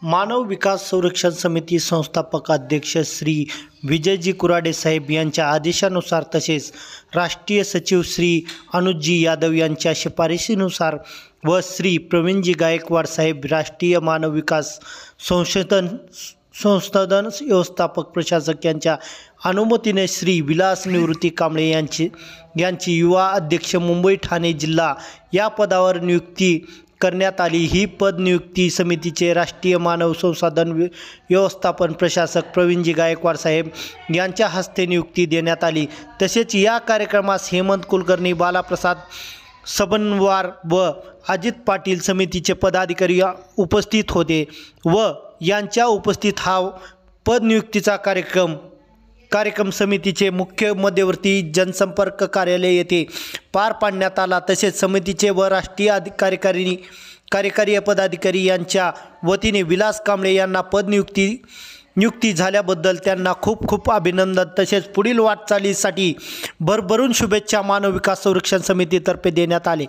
मानव विकास संरक्षण समिती संस्थापक अध्यक्ष श्री विजयजी कुराडे साहेब यांच्या आदेशानुसार तसेच राष्ट्रीय सचिव श्री अनुजजी यादव यांच्या शिफारशीनुसार व श्री प्रवीणजी गायकवाड साहेब राष्ट्रीय मानव विकास संशोधन व्यवस्थापक प्रशासक यांच्या अनुमतीने श्री विलास निवृत्ती कांबळे यांची युवा अध्यक्ष मुंबई ठाणे जिल्हा या पदावर नियुक्ती करण्यात आली। ही पद नियुक्ती समितीचे राष्ट्रीय मानव संसाधन व्यवस्थापन प्रशासक प्रवीणजी गायकवाड साहेब यांच्या हस्ते नियुक्ती देण्यात आली। तसेच या कार्यक्रमास हेमंत कुलकर्णी, बालाप्रसाद सबनवार व अजित पाटील समितीचे पदाधिकारी उपस्थित होते व यांच्या उपस्थित हा पद नियुक्तीचा कार्यक्रम समितीचे मुख्य मध्यवर्ती जनसंपर्क कार्यालय येथे पार पाडण्यात आला। तसेच समितीचे व राष्ट्रीय कार्यकारी पदाधिकारी यांच्या वतीने विलास कांबळे यांना पद नियुक्ती झाल्याबद्दल त्यांना खूप खूप अभिनंदन तसेच पुढील वाटचालीसाठी भरभरून शुभेच्छा मानव विकास संरक्षण समितीतर्फे देण्यात आले।